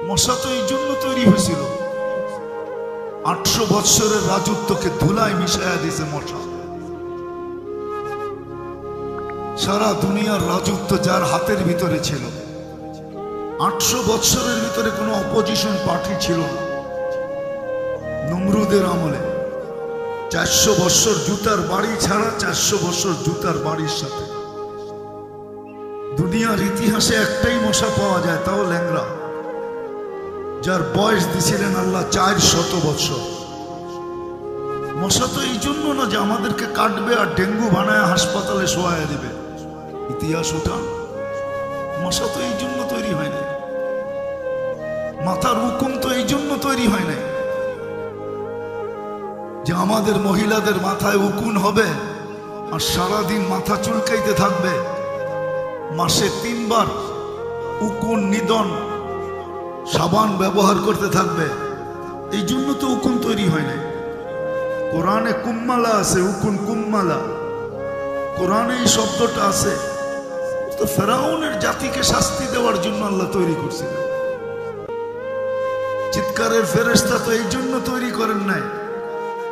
মশা তো এই জন্য তৈরি হয়েছিল, 800 বৎসরের রাজত্বকে ধুলায় মিশাইয়া দিয়েছে মশা। সারা দুনিয়ার রাজত্ব যার হাতের ভিতরে ছিল, 800 বৎসরের ভিতরে কোনো অপোজিশন পার্টি ছিল না। নমরুদের আমলে 400 বৎসর জুতার বাড়ি ছাড়া, 400 বৎসর জুতার বাড়ির সাথে। দুনিয়ার ইতিহাসে একটাই মশা পাওয়া যায়, তাও ল্যাংড়া, যার বয়স দিছিলেন আল্লাহ 400 বৎসর। মশা তো এই জন্য না যে আমাদেরকে কাটবে আর ডেঙ্গু বানায় হাসপাতালে শোয়ায় দিবে। ইতিহাস ওটা, মশা তো এই জন্য তৈরি হয় নাই। মাথার হুকুম তো এই জন্য তৈরি হয় নাই যে আমাদের মহিলাদের মাথায় উকুন হবে আর সারাদিন মাথা চুলকাইতে থাকবে। মাসে 3 বার উকুন নিদন সাবান ব্যবহার করতে থাকবে। এই জন্য তো উকুন তৈরি হয় নাই। কোরআনে কুম্মালা আছে, উকুন কুম্মালা, কোরআনে এই শব্দটা আছে। তো ফেরাউনের জাতিকে শাস্তি দেওয়ার জন্য আল্লাহ তৈরি করছিলেন। চিৎকারের ফেরেশতা তো এই জন্য তৈরি করেন নাই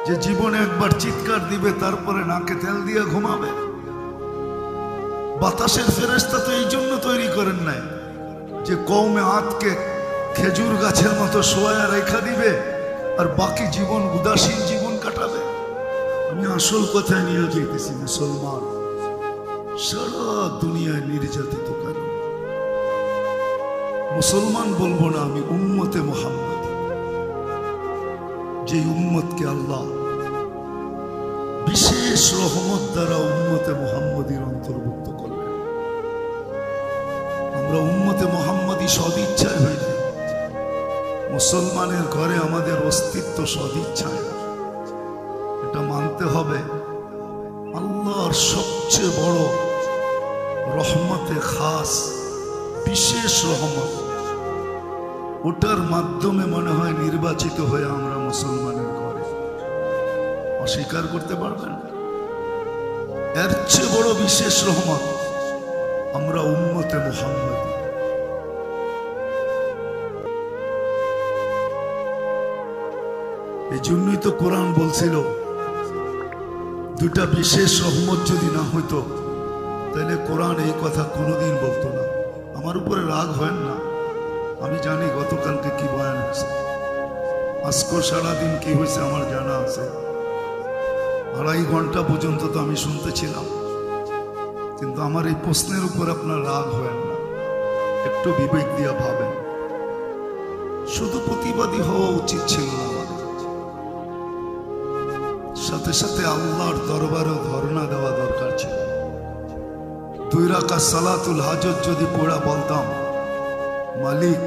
যে জীবনে একবার চিৎকার দিবে তারপরে নাকে তেল দিয়ে ঘুমাবে। বাতাসের ফেরেশতা তো এই জন্য তৈরি করেন নাই যে কওমে আদকে খেজুর গাছের মতো শোয়া রেখা দিবে আর বাকি জীবন উদাসীন জীবন কাটাবে। আমি আসল কথায় নিয়ে যেতেছি, মুসলমান সারা দুনিয়ায় নির্যাতিত কেন? মুসলমান বলবো না, আমি উম্মতে মুহাম্মদ, যে উম্মতকে আল্লাহ বিশেষ রহমত দ্বারা উম্মতে মুহাম্মদীর অন্তর্ভুক্ত করলেন। আমরা উম্মতে মুহাম্মদী সদিচ্ছায় হইলে, মুসলমানের ঘরে আমাদের অস্তিত্ব সদিচ্ছায়, এটা মানতে হবে। আল্লাহর সবচেয়ে বড় রহমতে খাস, বিশেষ রহমত, ওটার মাধ্যমে মনে হয় নির্বাচিত হয়ে আমরা মুসলমানের ঘরে। অস্বীকার করতে পারবেন? এর চেয়ে বড় বিশেষ রহমত আমরা উম্মতে মুহাম্মদী। এই জন্যই তো কোরআন বলছিল, দুটা বিশেষ রহমত যদি না হইতো তাহলে কোরআন এই কথা কোনোদিন বলতো না। আমার উপরে রাগ হয় না, আমি জানি গতকালকে কি বয়ান হয়েছে, আজকে সারাদিন কি হয়েছে আমার জানা আছে। 2.5 ঘন্টা পর্যন্ত তো আমি শুনতেছিলাম, কিন্তু আমার এই প্রশ্নের উপর আপনার রাগ হয় না। একটু বিবেক দিয়া ভাবেন, শুধু প্রতিবাদী হওয়া উচিত ছিল না আমাদের, সাথে সাথে আল্লাহর দরবারেও ধর্ণা দেওয়া দরকার ছিল। 2 রাকাত সালাতুল হাজত যদি পড়া বলতাম, মালিক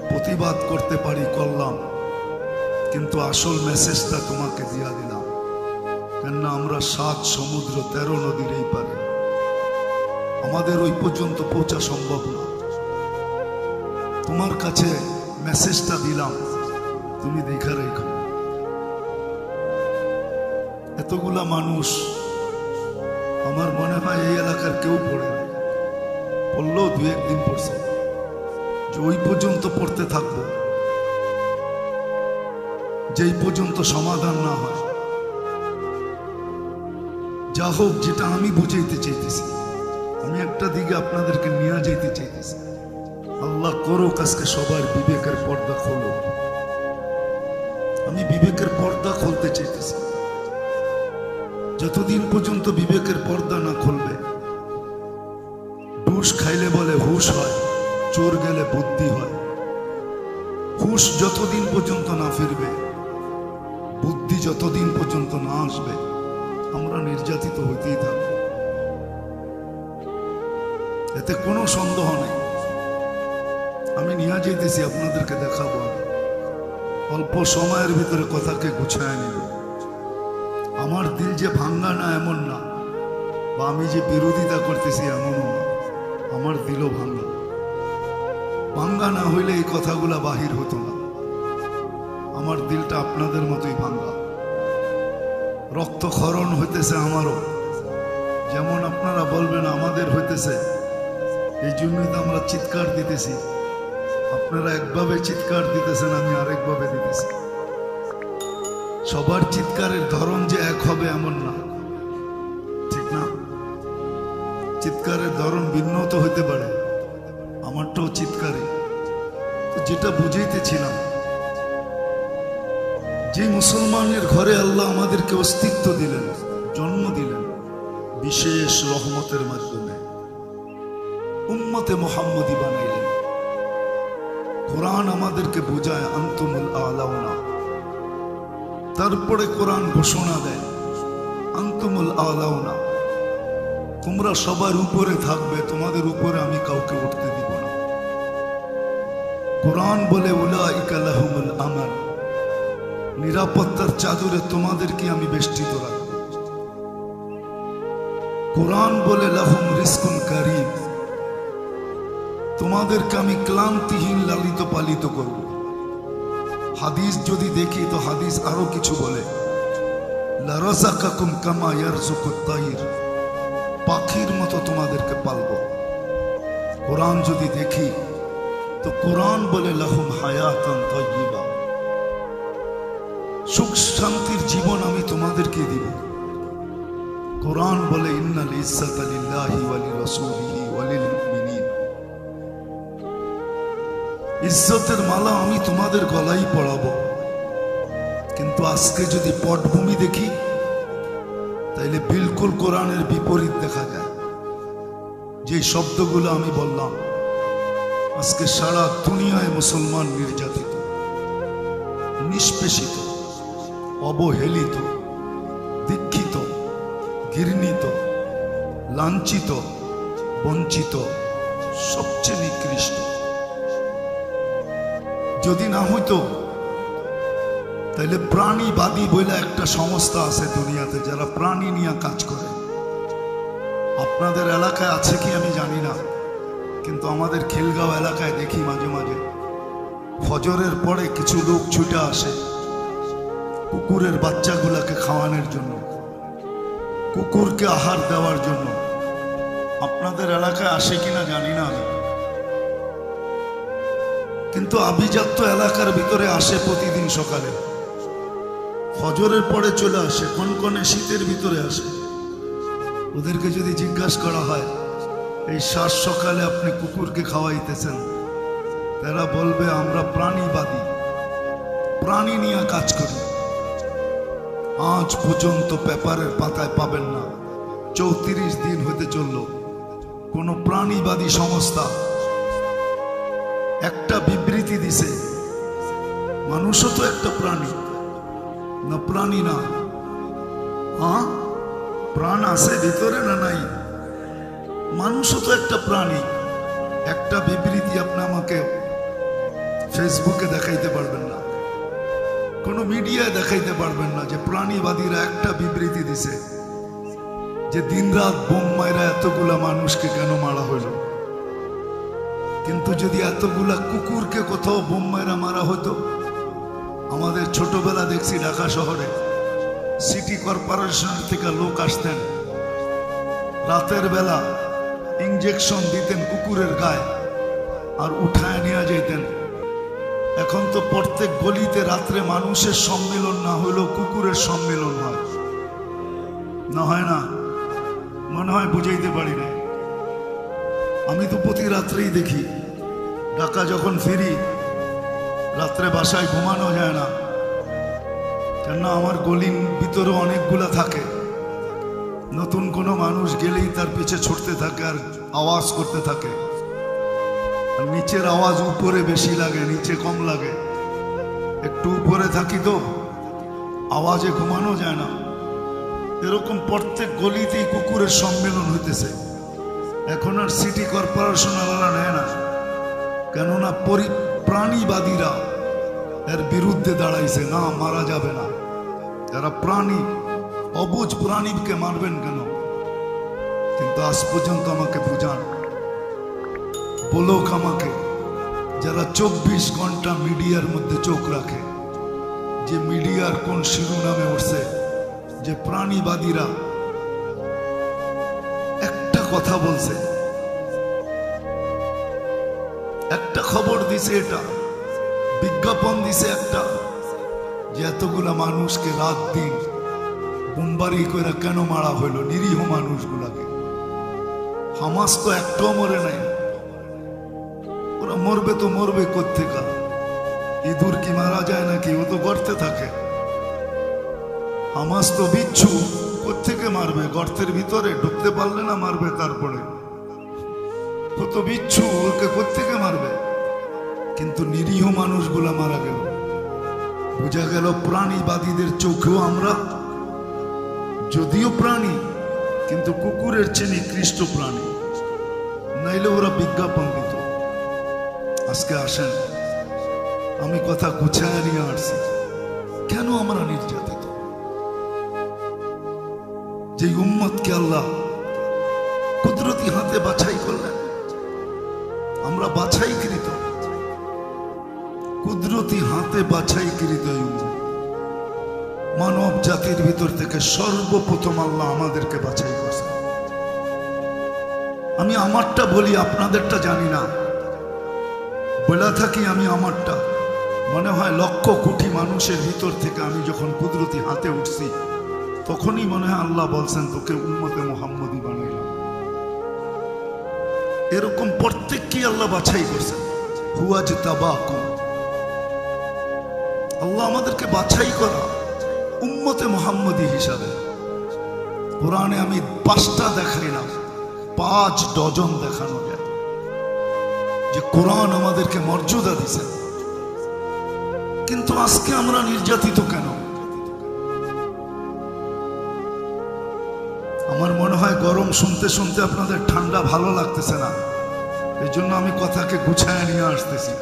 প্রতিবাদ করতে পারি করলাম, কিন্তু আসল মেসেজটা তোমাকে দিয়া দিলাম। কেননা আমরা 7 সমুদ্র 13 নদীর এই পারে, আমাদের ওই পর্যন্ত পৌঁছা সম্ভব না। তোমার কাছে মেসেজটা দিলাম, তুমি দেখা রেখো। এতগুলা মানুষ, আমার মনে হয় এই এলাকার কেউ পড়ে না, পড়লেও 2-1 দিন পড়ছে, যে ওই পর্যন্ত পড়তে থাকবো যেই পর্যন্ত সমাধান না হয়। যা হোক, যেটা আমি বুঝাইতে চাইতেছি, আমি একটা দিকে আপনাদেরকে নিয়ে যাইতে চাইতেছি। আল্লাহ করুক আজকে সবার বিবেকের পর্দা খোলো। আমি বিবেকের পর্দা খুলতে চাইতেছি। যতদিন পর্যন্ত বিবেকের পর্দা না খুলবে, ঘুষ খাইলে বলে হুশ হয়, চোর গেলে বুদ্ধি হয়। হুশ যতদিন পর্যন্ত না ফিরবে, বুদ্ধি যতদিন পর্যন্ত না আসবে, আমরা নির্যাতিত হইতেই থাকব। এতে কোনো সন্দেহ নেই। আমি নিয়ে যেতেছি, আপনাদেরকে দেখাবো। অল্প সময়ের ভিতরে কথাকে গুছায় নিব। আমার দিল যে ভাঙ্গা না এমন না, বা আমি যে বিরোধিতা করতেছি এমনও না, আমার দিলও ভাঙ্গা। ভাঙ্গা না হইলে এই কথাগুলা বাহির হতো না। আমার দিলটা আপনাদের মতোই ভাঙ্গা, রক্তক্ষরণ হইতেছে আমারও, যেমন আপনারা বলবেন আমাদের হইতেছে। এই জন্যই তো আমরা চিৎকার দিতেছি। আপনারা একভাবে চিৎকার দিতেছেন, আমি আরেকভাবে দিতেছি। সবার চিৎকারের ধরন যে এক হবে এমন না, ঠিক না? চিৎকারের ধরন ভিন্ন তো হইতে পারে, আমারটাও চিৎকারই। তো যেটা বুঝাইতেছিলাম, যে মুসলমানের ঘরে আল্লাহ আমাদেরকে অস্তিত্ব দিলেন, জন্ম দিলেন বিশেষ রহমতের মাধ্যমে, উম্মতে মুহাম্মদী বানাইলেন। কোরআন আমাদেরকে বোঝায় আনতুমুল আলাউনা, তারপরে কোরআন ঘোষণা দেয় আনতুমুল আলাউনা, তোমরা সবার উপরে থাকবে, তোমাদের উপরে আমি কাউকে উঠতে দিব না। কোরআন বলে উলাইকা লাহুমুল আমান, নিরাপত্তার চাদরে তোমাদেরকে আমি বেষ্টিত রাখব। কোরআন বলে লাহুম রিজকুন কারীম, তোমাদেরকে আমি ক্লান্তিহীন লালিত পালিত করব। হাদিস যদি দেখি তো হাদিস আরো কিছু বলে, লারাযাকাকুম কামা ইয়ারযুকুত তাইর, পাখির মতো তোমাদেরকে পালব। কোরআন যদি দেখি তো কোরআন বলে লাহুম হায়াতান তাইয়্যিবা, সুখ শান্তির জীবন আমি তোমাদেরকে দিব। কোরআন বলে ইন্নাল ইজ্জাতা লিল্লাহি ওয়া লিরাসূলিহি ওয়া লিল মুমিনিন, ইজ্জতের মালা আমি তোমাদের গলায় পরাবো। কিন্তু আজকে যদি পটভূমি দেখি তাইলে বিলকুল কোরআনের বিপরীত দেখা যায়। যে শব্দগুলো আমি বললাম, আজকে সারা দুনিয়ায় মুসলমান নির্যাতিত, নিষ্পেষিত, অবহেলিত, দীক্ষিত, ঘৃণিত, লাঞ্ছিত, বঞ্চিত, সবচেয়ে নিকৃষ্ট। যদি না হইতো তাহলে প্রাণীবাদী বলে একটা সংস্থা আছে দুনিয়াতে, যারা প্রাণী নিয়ে কাজ করে। আপনাদের এলাকায় আছে কি আমি জানি না, কিন্তু আমাদের খিলগাঁও এলাকায় দেখি মাঝে মাঝে ফজরের পরে কিছু লোক ছুটে আসে কুকুরের বাচ্চাগুলাকে খাওয়ানোর জন্য, কুকুরকে আহার দেওয়ার জন্য। আপনাদের এলাকায় আসে কিনা জানি না আমি, কিন্তু আভিজাত্য এলাকার ভিতরে আসে প্রতিদিন সকালে, ফজরের পরে চলে আসে, কনকনে শীতের ভিতরে আসে। ওদেরকে যদি জিজ্ঞাসা করা হয় এই সাত সকালে আপনি কুকুরকে খাওয়াইতেছেন, তারা বলবে আমরা প্রাণীবাদী, প্রাণী নিয়ে কাজ করি। আজ পর্যন্ত পেপারের পাতায় পাবেন না, 34 দিন হতে চলল, কোন প্রাণীবাদী সংস্থা একটা বিবৃতি দিছে মানুষও তো একটা প্রাণী না? প্রাণী না? হ্যাঁ, প্রাণ আছে ভিতরে না নাই? মানুষও তো একটা প্রাণী। একটা বিবৃতি আপনি আমাকে ফেসবুকে দেখাইতে পারবেন না, কোনো মিডিয়ায় দেখাইতে পারবেন না যে প্রাণীবাদীরা একটা বিবৃতি দিছে যে দিনরাত বোম মাইরা এতগুলা মানুষকে কেন মারা হইল। কিন্তু যদি এতগুলা কুকুরকে কোথাও বোম মাইরা মারা হতো, আমাদের ছোটবেলা দেখছি ঢাকা শহরে সিটি কর্পোরেশনের থেকে লোক আসতেন, রাতের বেলা ইঞ্জেকশন দিতেন কুকুরের গায়ে আর উঠায় নিয়ে যেতেন। এখন তো প্রত্যেক গলিতে রাত্রে মানুষের সম্মেলন না হলেও কুকুরের সম্মেলন হয়, না হয় না? মনে হয় বুঝাইতে পারি না। আমি তো প্রতি রাত্রেই দেখি, ঢাকা যখন ফিরি রাত্রে বাসায় ঘুমানো যায় না, কেন আমার গলির ভিতরে অনেকগুলা থাকে। নতুন কোনো মানুষ গেলেই তার পিছে ছুটতে থাকে আর আওয়াজ করতে থাকে। আর নিচের আওয়াজ উপরে বেশি লাগে, নিচে কম লাগে। একটু উপরে থাকি তো আওয়াজে ঘুমানো যায় না। এরকম প্রত্যেক গলিতেই কুকুরের সম্মেলন হইতেছে। এখন আর সিটি কর্পোরেশন ওরা নেয় না, কেননা প্রাণীবাদীরা এর বিরুদ্ধে দাঁড়াইছে, না মারা যাবে না। যারা প্রাণী, অবুঝ প্রাণীকে মারবেন কেন? কিন্তু আজ পর্যন্ত আমাকে বুঝান, বলুক আমাকে, যারা 24 ঘন্টা মিডিয়ার মধ্যে চোখ রাখে, যে মিডিয়ার কোন শিরোনামে উঠছে যে প্রাণীবাদীরা একটা কথা বলছে, একটা খবর দিছে, এটা বিজ্ঞাপন দিছে একটা, যে এতগুলা মানুষকে রাত দিন বোমবারি করে কেন মারা হইল নিরীহ মানুষগুলাকে। হামাস তো একটাও মরে নাই, ওরা মরবে তো মরবে কোত্থেকা? ইঁদুর কি মারা যায় নাকি? ও তো গর্তে থাকে। হামাস তো বিচ্ছু, কোত্থেকে মারবে? গর্তের ভিতরে ঢুকতে পারলে না মারবে, তারপরে ও তো বিচ্ছু, ওকে কোত্থেকে মারবে? কিন্তু নিরীহ মানুষগুলা মারা গেল। বোঝা গেল প্রাণীবাদীদের চোখেও আমরা যদিও প্রাণী, কিন্তু কুকুরের চেয়ে নিকৃষ্ট প্রাণী, নাইলে ওরা বিজ্ঞাপন দিত। আজকে আসেন, আমি কথা গুছায় নিয়ে আসছি, কেন আমরা নির্যাতিত? যে উম্মতকে আল্লাহ কুদরতি হাতে বাছাই করলেন, আমরা বাছাইকৃত, কুদরতি হাতে বাছাইকৃত মানব জাতির ভিতর থেকে সর্বপ্রথম আল্লাহ আমাদেরকে বাছাই করছে। আমি আমারটা বলি, আপনাদেরটা জানি না, বলে থাকি আমি আমারটা। মনে হয় লক্ষ কোটি মানুষের ভিতর থেকে আমি যখন কুদরতি হাতে উঠছি, তখনই মনে হয় আল্লাহ বলছেন তোকে উম্মতে মুহাম্মদী বানাইলাম। এরকম প্রত্যেককে আল্লাহ বাছাই করছেন। হুয়াজতাবাকুম, আল্লাহ আমাদেরকে বাছাই করা উম্মতে মুহাম্মদী হিসাবে। কোরআনে আমি 5টা দেখাই না, 5 ডজন দেখানো যায় যে কোরআন আমাদেরকে মর্যাদা দিছে। কিন্তু আজকে আমরা নির্যাতিত কেন? আমার মনে হয় গরম শুনতে শুনতে আপনাদের ঠান্ডা ভালো লাগতেছে না, এই জন্য আমি কথাকে গুছায় নিয়ে আসতেছি।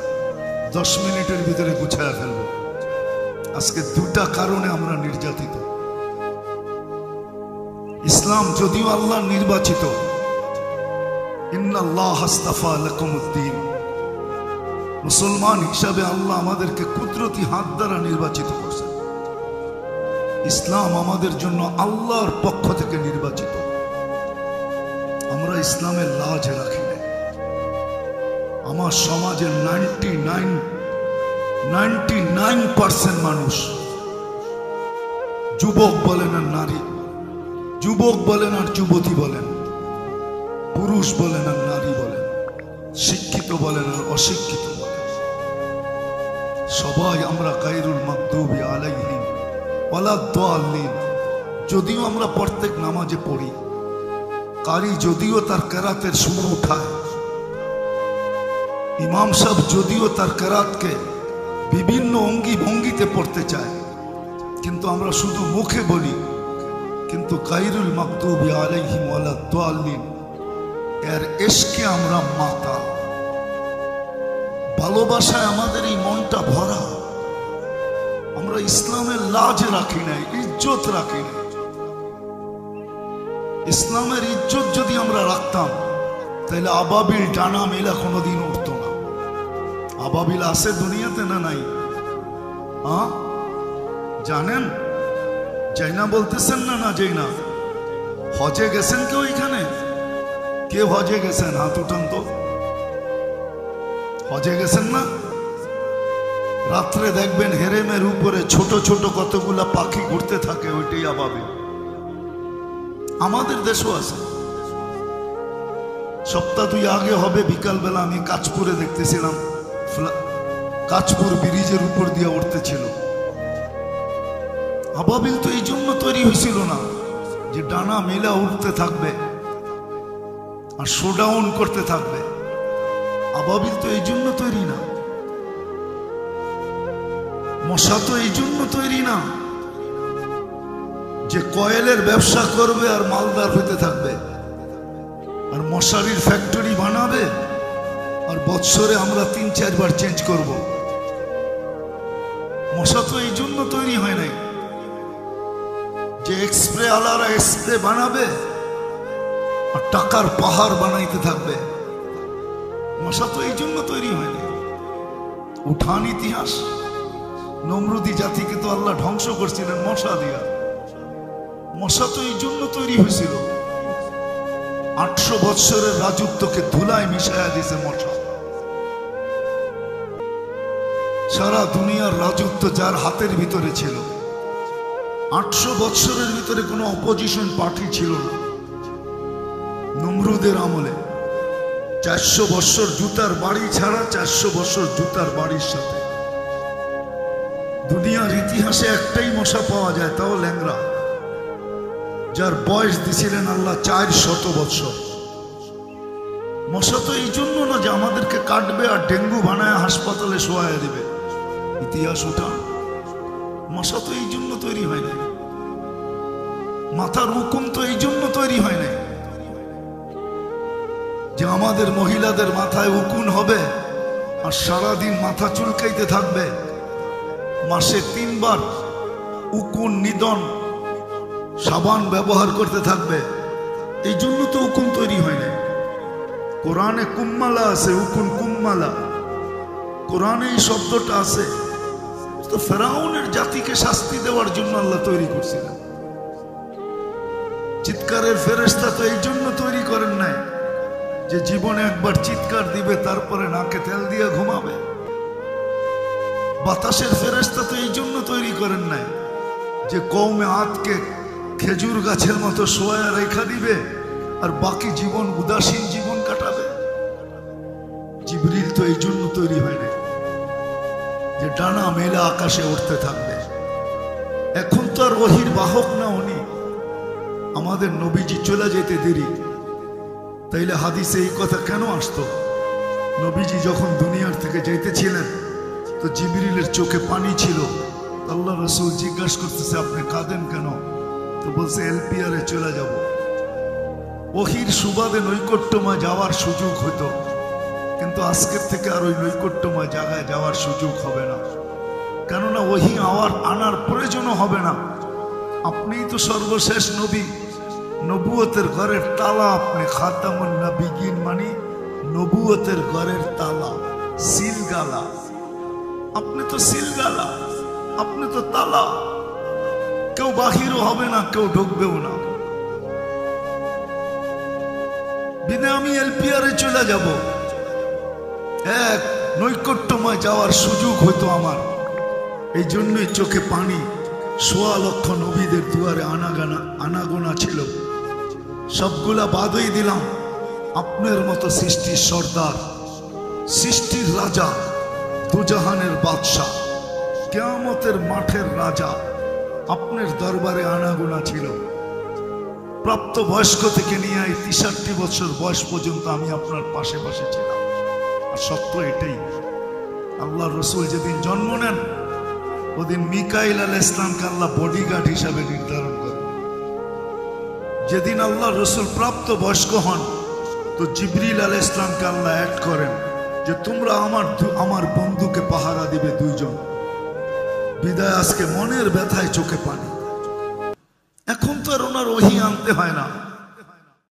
10 মিনিটের ভিতরে গুছায় ফেলবো। আজকে 2টা কারণে আমরা নির্যাতিত। ইসলাম যদিও আল্লাহ নির্বাচিত, ইন্নাল্লাহ আস্তাফা লাকুমুদ্দিন, মুসলমান হিসাবে আল্লাহ আমাদেরকে কুদরতি হাত দ্বারা নির্বাচিত করছেন। ইসলাম আমাদের জন্য আল্লাহর পক্ষ থেকে নির্বাচিত। আমরা ইসলামের লাজ রাখি না। আমার সমাজের 99% মানুষ, যুবক বলেন আর নারী, যুবক বলেন আর যুবতী বলেন, পুরুষ বলেন আর নারী বলেন, শিক্ষিত বলেন আর অশিক্ষিত বলেন, সবাই আমরা গায়রুল মাগদুবি আলাইহিম ওয়ালাদ-দাল্লিন। যদিও আমরা প্রত্যেক নামাজে পড়ি, কারি যদিও তার কেরাতের সুর উঠায়, ইমাম সাহেব যদিও তার কেরাতকে বিভিন্ন অঙ্গি ভঙ্গিতে পড়তে চায়, কিন্তু আমরা শুধু মুখে বলি, কিন্তু গায়রুল মাগদুবি আলাইহিম ওয়ালাদ-দাল্লিন এর ইশকে আমরা মাতাল। ভালোবাসায় আমাদের এই মনটা ভরা। আমরা ইসলামের লাজ রাখি নাই, ইজ্জত রাখি নাই। ইসলামের ইজ্জত যদি আমরা রাখতাম, তাহলে আবাবিল ডানা মেলা কোনোদিন উঠত না। আবাবিল আছে দুনিয়াতে না নাই? জানেন? যাই না বলতেছেন না? না যাই না? হজে গেছেন কেউ এখানে? কে হজে গেছেন? হাত উঠান তো। হজে গেছেন না? রাত্রে দেখবেন হেরেমের উপরে ছোট ছোট কতগুলা পাখি ঘুরতে থাকে, ওইটাই আবাবিল। আমাদের দেশও আছে। সপ্তাহ 2 আগে হবে, বিকালবেলা আমি কাঁচপুরে দেখতেছিলাম, কাঁচপুর ব্রিজের উপর দিয়ে উঠতেছিল। আবাবিল তো এই জন্য তৈরি হয়েছিল না যে ডানা মেলা উঠতে থাকবে আর শোডাউন করতে থাকবে। আবাবিল তো এই জন্য তৈরি না। মশা তো এই জন্য তৈরি না যে কয়েলের ব্যবসা করবে আর মালদার হতে থাকবে আর মশারির ফ্যাক্টরি বানাবে আর বৎসরে আমরা 3-4 বার চেঞ্জ করব। মশা তো এই জন্য তৈরি হয় নাই যে এক্সপ্রে আলারা স্প্রে বানাবে আর টাকার পাহাড় বানাইতে থাকবে। মশা তো এই জন্য তৈরি হয় নাই। উঠান ইতিহাস, নমরুদি জাতিকে তো আল্লাহ ধ্বংস করছিলেন মশা দিয়া। মশা তো এই জন্য তৈরি হয়েছিল, 800 বৎসরের রাজত্বকে ধুলায় মিশাইয়া দিছে মশা। সারা দুনিয়ার রাজত্ব যার হাতের ভিতরে ছিল। 800 বৎসরের ভিতরে কোনো অপোজিশন পার্টি ছিল না। নমরুদের আমলে 400 বৎসর জুতার বাড়ি ছাড়া, 400 বৎসর জুতার বাড়ির সাথে। দুনিয়ার ইতিহাসে একটাই মশা পাওয়া যায়, তাও ল্যাংড়া, যার বয়স দিছিলেন আল্লাহ 400 বৎসর। মশা তো এই জন্য না যে আমাদেরকে কাটবে আর ডেঙ্গু বানায় হাসপাতালে শোয়া দিবে, ইতিহাস ওটা। মশা তো এই জন্য তৈরি হয় নাই, মাথার হুকুম তো এই জন্য তৈরি হয় নাই যে আমাদের মহিলাদের মাথায় উকুন হবে আর সারাদিন মাথা চুলকাইতে থাকবে। মাসে 3 বার উকুন নিদন সাবান ব্যবহার করতে থাকবে, এই জন্য তো উকুন তৈরি হয় নাই। কোরআনে কুম্মালা আছে, উকুন কুম্মালা, কোরআনে এই শব্দটা আছে। তো ফেরাউনের জাতিকে শাস্তি দেওয়ার জন্য আল্লাহ তৈরি করছিলেন। চিৎকারের ফেরেশতা তো এই জন্য তৈরি করেন নাই যে জীবনে একবার চিৎকার দিবে তারপরে নাকে তেল দিয়ে ঘুমাবে। বাতাসের ফেরেশতা তো এই জন্য তৈরি করেন নাই যে কওমে আদকে খেজুর গাছের মতো শোয়া রেখা দিবে আর বাকি জীবন উদাসীন জীবন কাটাবে। জিবরিল তো এই জন্য তৈরি হয় না যে ডানা মেলা আকাশে উঠতে থাকবে। এখন তো আর ওহির বাহক না উনি, আমাদের নবীজি চলে যেতে দেরি, তাইলে হাদিসে এই কথা কেন আসতো? নবীজি যখন দুনিয়ার থেকে যাইতেছিলেন তো জিবরিলের চোখে পানি ছিল। আল্লাহ রাসূল জিজ্ঞাসা করতেছে আপনি কাঁদেন কেন? তো বলছে এলপিআরে চলে যাব। ওহির সুবাদে নৈকট্যময় যাওয়ার সুযোগ হতো, কিন্তু আজকের থেকে আর ওই নৈকট্যময় জায়গায় যাওয়ার সুযোগ হবে না, কেননা ওহি আনার প্রয়োজনও হবে না। আপনিই তো সর্বশেষ নবী, নবুয়তের ঘরের তালা আপনি, খাতামুন নবিয়িন মানে নবুয়তের ঘরের তালা, সিলগালা। আপনি তো সিলগালা, আপনি তো তালা, কেউ বাহিরও হবে না, কেউ ঢুকবেও না। বিনা আমি এলপিআরে চলে যাব, এক নৈকট্যময় যাওয়ার সুযোগ হইতো আমার। এই জন্যই চোখে পানি। 1.25 লক্ষ নবীদের দুয়ারে আনাগোনা ছিল, সবগুলা বাদই দিলাম। আপনার মতো সৃষ্টির সর্দার, সৃষ্টির রাজা, দুজাহানের বাদশাহ, কিয়ামতের মাঠের রাজা, আপনার দরবারে আনাগোনা ছিল। প্রাপ্ত বয়স্ক থেকে নিয়ে 63 বছর বয়স পর্যন্ত আমি আপনার পাশে পাশে ছিলাম। আর সত্য এটাই, আল্লাহ রসুল যেদিন জন্ম নেন ওদিন মিকাইল আলাইহিস সালামকে আল্লাহ বডিগার্ড হিসাবে নির্ধারণ করেন। যেদিন আল্লাহ রসুল প্রাপ্ত বয়স্ক হন তো জিবরিল আলাইহিস সালামকে আল্লাহ অ্যাড করেন যে তোমরা আমার বন্ধুকে পাহারা দিবে 2 জন। বিদায় আজকে মনের ব্যথায় চোখে পানি। এখন তো আর ওনার ওহি আনতে হয় না।